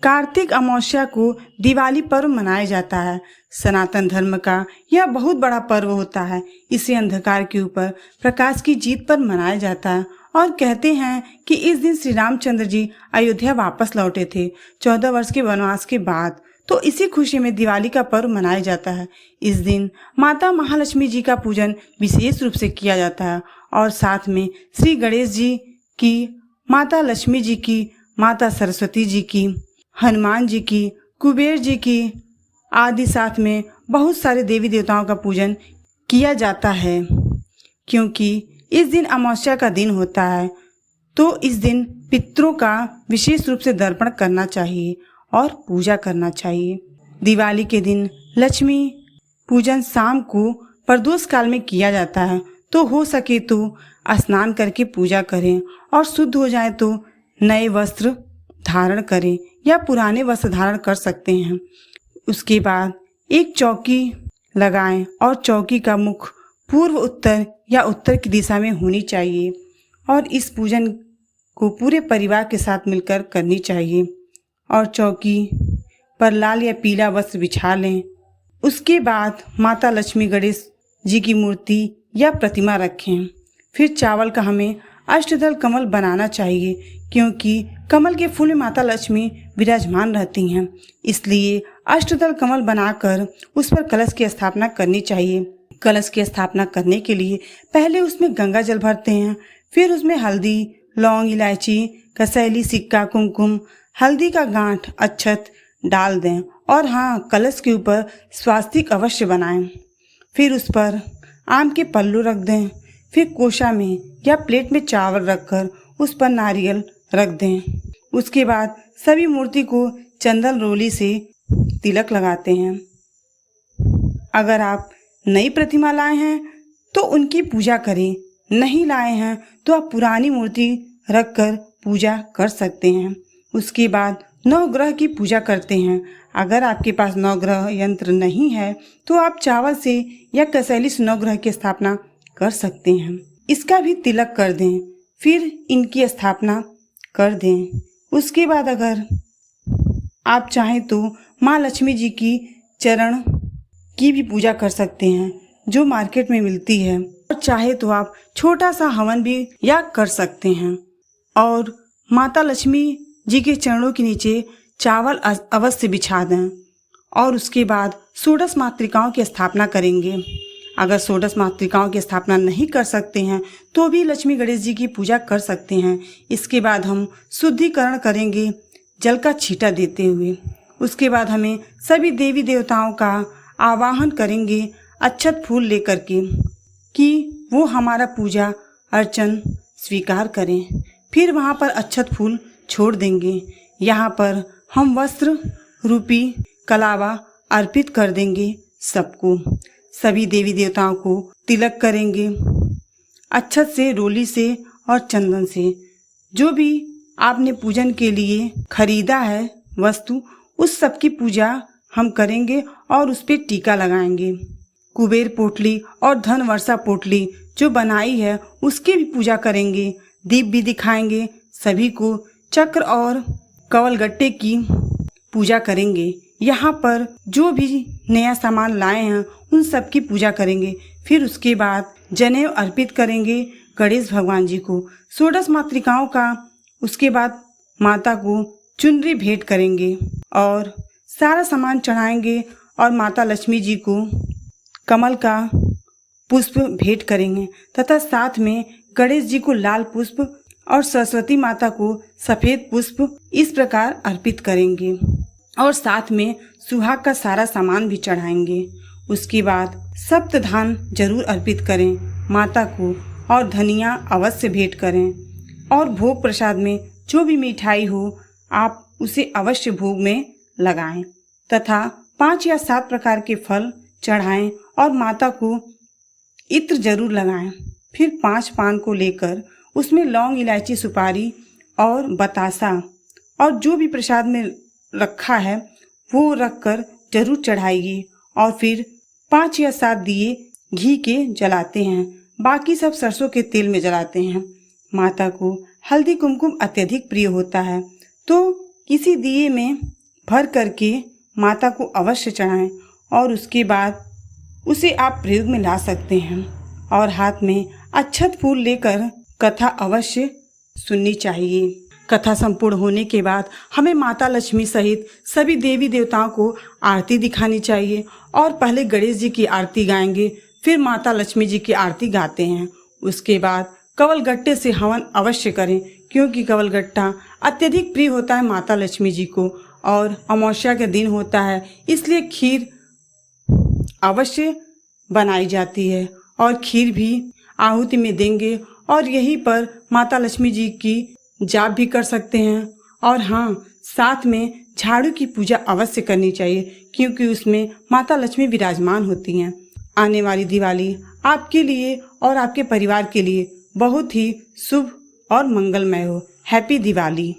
कार्तिक अमावस्या को दिवाली पर्व मनाया जाता है। सनातन धर्म का यह बहुत बड़ा पर्व होता है। इसे अंधकार के ऊपर प्रकाश की जीत पर मनाया जाता है और कहते हैं कि इस दिन श्री रामचंद्र जी अयोध्या वापस लौटे थे 14 वर्ष के वनवास के बाद। तो इसी खुशी में दिवाली का पर्व मनाया जाता है। इस दिन माता महालक्ष्मी जी का पूजन विशेष रूप से किया जाता है और साथ में श्री गणेश जी की, माता लक्ष्मी जी की, माता सरस्वती जी की, हनुमान जी की, कुबेर जी की आदि साथ में बहुत सारे देवी देवताओं का पूजन किया जाता है। क्योंकि इस दिन अमावस्या का दिन होता है तो इस दिन पितरों का विशेष रूप से तर्पण करना चाहिए और पूजा करना चाहिए। दिवाली के दिन लक्ष्मी पूजन शाम को प्रदोष काल में किया जाता है। तो हो सके तो स्नान करके पूजा करें और शुद्ध हो जाए तो नए वस्त्र धारण करें या पुराने वस्त्र धारण कर सकते हैं। उसके बाद एक चौकी लगाएं और चौकी का मुख पूर्व उत्तर या उत्तर की दिशा में होनी चाहिए और इस पूजन को पूरे परिवार के साथ मिलकर करनी चाहिए। और चौकी पर लाल या पीला वस्त्र बिछा लें। उसके बाद माता लक्ष्मी गणेश जी की मूर्ति या प्रतिमा रखें। फिर चावल का हमें अष्टदल कमल बनाना चाहिए क्योंकि कमल के फूल में माता लक्ष्मी विराजमान रहती हैं। इसलिए अष्टदल कमल बनाकर उस पर कलश की स्थापना करनी चाहिए। कलश की स्थापना करने के लिए पहले उसमें गंगा जल भरते हैं, फिर उसमें हल्दी, लौंग, इलायची, कसैली, सिक्का, कुमकुम, हल्दी का गांठ, अक्षत डाल दें और हाँ, कलश के ऊपर स्वास्तिक अवश्य बनाएं। फिर उस पर आम के पल्लू रख दें। फिर कोशा में या प्लेट में चावल रखकर उस पर नारियल रख दें। उसके बाद सभी मूर्ति को चंदन रोली से तिलक लगाते हैं। अगर आप नई प्रतिमा लाए हैं तो उनकी पूजा करें, नहीं लाए हैं तो आप पुरानी मूर्ति रखकर पूजा कर सकते हैं। उसके बाद नवग्रह की पूजा करते हैं। अगर आपके पास नवग्रह यंत्र नहीं है तो आप चावल से या कसैली से नवग्रह की स्थापना कर सकते हैं। इसका भी तिलक कर दें, फिर इनकी स्थापना कर दें। उसके बाद अगर आप चाहें तो माँ लक्ष्मी जी की चरण की भी पूजा कर सकते हैं जो मार्केट में मिलती है, और चाहे तो आप छोटा सा हवन भी या कर सकते हैं। और माता लक्ष्मी जी के चरणों के नीचे चावल अवश्य बिछा दें और उसके बाद षोडश मातृकाओं की स्थापना करेंगे। अगर षोडश मातृकाओं की स्थापना नहीं कर सकते हैं तो भी लक्ष्मी गणेश जी की पूजा कर सकते हैं। इसके बाद हम शुद्धिकरण करेंगे जल का छींटा देते हुए। उसके बाद हमें सभी देवी देवताओं का आवाहन करेंगे अक्षत फूल लेकर के कि वो हमारा पूजा अर्चन स्वीकार करें। फिर वहाँ पर अक्षत फूल छोड़ देंगे। यहाँ पर हम वस्त्र रूपी कलावा अर्पित कर देंगे सबको। सभी देवी देवताओं को तिलक करेंगे अक्षत से, रोली से और चंदन से। जो भी आपने पूजन के लिए खरीदा है वस्तु, उस सब की पूजा हम करेंगे और उस पर टीका लगाएंगे। कुबेर पोटली और धन वर्षा पोटली जो बनाई है उसकी भी पूजा करेंगे। दीप भी दिखाएंगे। सभी को चक्र और कवलगट्टे की पूजा करेंगे। यहाँ पर जो भी नया सामान लाए हैं उन सब की पूजा करेंगे। फिर उसके बाद जनेऊ अर्पित करेंगे गणेश भगवान जी को, षोडश मातृकाओं का। उसके बाद माता को चुनरी भेंट करेंगे और सारा सामान चढ़ाएंगे और माता लक्ष्मी जी को कमल का पुष्प भेंट करेंगे तथा साथ में गणेश जी को लाल पुष्प और सरस्वती माता को सफ़ेद पुष्प इस प्रकार अर्पित करेंगे और साथ में सुहाग का सारा सामान भी चढ़ाएंगे। उसके बाद सप्तधान जरूर अर्पित करें माता को और धनिया अवश्य भेंट करें। और भोग प्रसाद में जो भी मिठाई हो आप उसे अवश्य भोग में लगाएं तथा 5 या 7 प्रकार के फल चढ़ाएं और माता को इत्र जरूर लगाएं। फिर 5 पान को लेकर उसमें लौंग, इलायची, सुपारी और बतासा और जो भी प्रसाद में रखा है वो रखकर जरूर चढ़ाइए। और फिर 5 या 7 दिए घी के जलाते हैं, बाकी सब सरसों के तेल में जलाते हैं। माता को हल्दी कुमकुम अत्यधिक प्रिय होता है तो किसी दिए में भर करके माता को अवश्य चढ़ाएं और उसके बाद उसे आप प्रयोग में ला सकते हैं। और हाथ में अक्षत फूल लेकर कथा अवश्य सुननी चाहिए। कथा संपूर्ण होने के बाद हमें माता लक्ष्मी सहित सभी देवी देवताओं को आरती दिखानी चाहिए और पहले गणेश जी की आरती गाएंगे, फिर माता लक्ष्मी जी की आरती गाते हैं। उसके बाद कवलगट्टे से हवन अवश्य करें, क्योंकि कवलगट्टा अत्यधिक प्रिय होता है माता लक्ष्मी जी को और अमावस्या के दिन होता है, इसलिए खीर अवश्य बनाई जाती है और खीर भी आहुति में देंगे और यहीं पर माता लक्ष्मी जी की जाप भी कर सकते हैं। और हाँ, साथ में झाड़ू की पूजा अवश्य करनी चाहिए, क्योंकि उसमें माता लक्ष्मी विराजमान होती हैं। आने वाली दिवाली आपके लिए और आपके परिवार के लिए बहुत ही शुभ और मंगलमय हो। हैप्पी दिवाली।